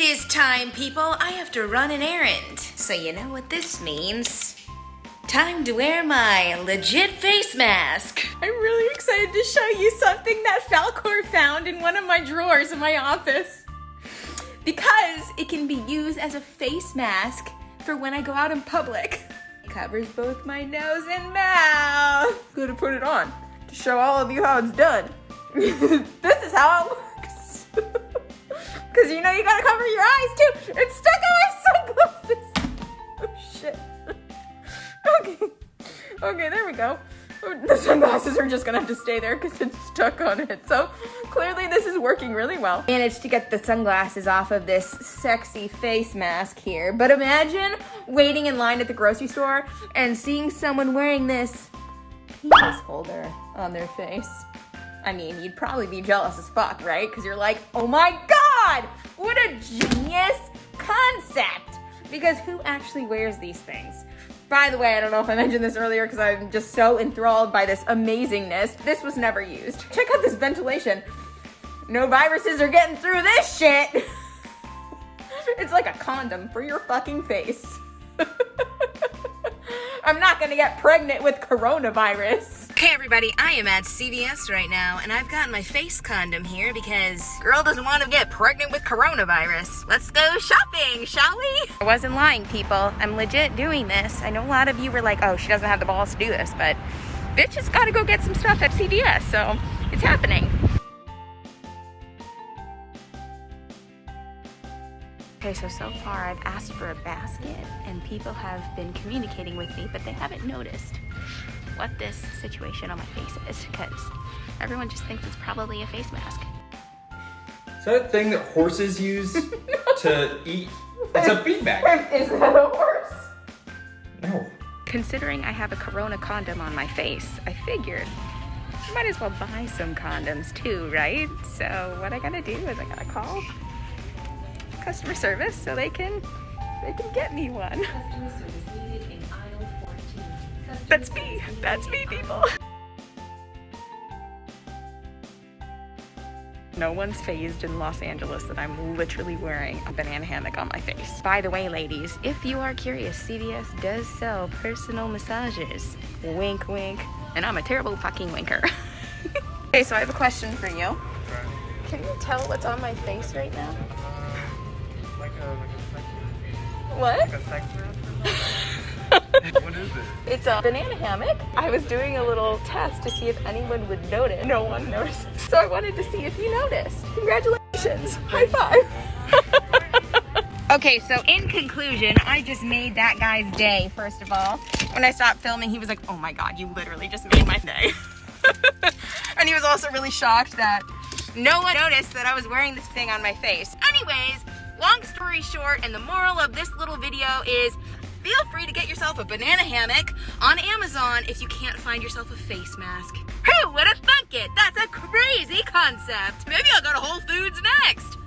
is time, people. I have to run an errand. So you know what this means. Time to wear my legit face mask. I'm really excited to show you something that Falcor found in one of my drawers in my office. Because it can be used as a face mask for when I go out in public. It covers both my nose and mouth. I'm gonna put it on to show all of you how it's done. This is how it works. Because you know you gotta cover your eyes too. It's stuck on my sunglasses. Oh shit. Okay, there we go. The sunglasses are just gonna have to stay there because it's stuck on it. So clearly this is working really well. Managed to get the sunglasses off of this sexy face mask here. But imagine waiting in line at the grocery store and seeing someone wearing this penis holder on their face. I mean, you'd probably be jealous as fuck, right? Because you're like, oh my God, what a genius concept. Because who actually wears these things? By the way, I don't know if I mentioned this earlier because I'm just so enthralled by this amazingness. This was never used. Check out this ventilation. No viruses are getting through this shit. It's like a condom for your fucking face. I'm not gonna get pregnant with coronavirus. Okay, everybody, I am at CVS right now, and I've got my face condom here because girl doesn't want to get pregnant with coronavirus. Let's go shopping, shall we? I wasn't lying, people. I'm legit doing this. I know a lot of you were like, oh, she doesn't have the balls to do this, but bitch has got to go get some stuff at CVS, so it's happening. Okay, so far I've asked for a basket, and people have been communicating with me, but they haven't noticed what this situation on my face is, because everyone just thinks it's probably a face mask. Is that a thing that horses use to eat? It's a feed bag. Is that a horse? No. Considering I have a corona condom on my face, I figured I might as well buy some condoms too, right? So what I gotta do is I gotta call customer service so they can get me one. Customer service needed in aisle 14. That's me, people. No one's phased in Los Angeles that I'm literally wearing a banana hammock on my face. By the way, ladies, if you are curious, CVS does sell personal massages. Wink, wink. And I'm a terrible fucking winker. Okay, so I have a question for you. Can you tell what's on my face right now? What? Like a sector? What is it? It's a banana hammock. I was doing a little test to see if anyone would notice. No one noticed. So I wanted to see if you noticed. Congratulations. High five. Okay, so in conclusion, I just made that guy's day, first of all. When I stopped filming, he was like, oh my God, you literally just made my day. And he was also really shocked that no one noticed that I was wearing this thing on my face. Anyways, long story short, and the moral of this little video is feel free to get yourself a banana hammock on Amazon if you can't find yourself a face mask. Who would have thunk it? That's a crazy concept. Maybe I'll go to Whole Foods next.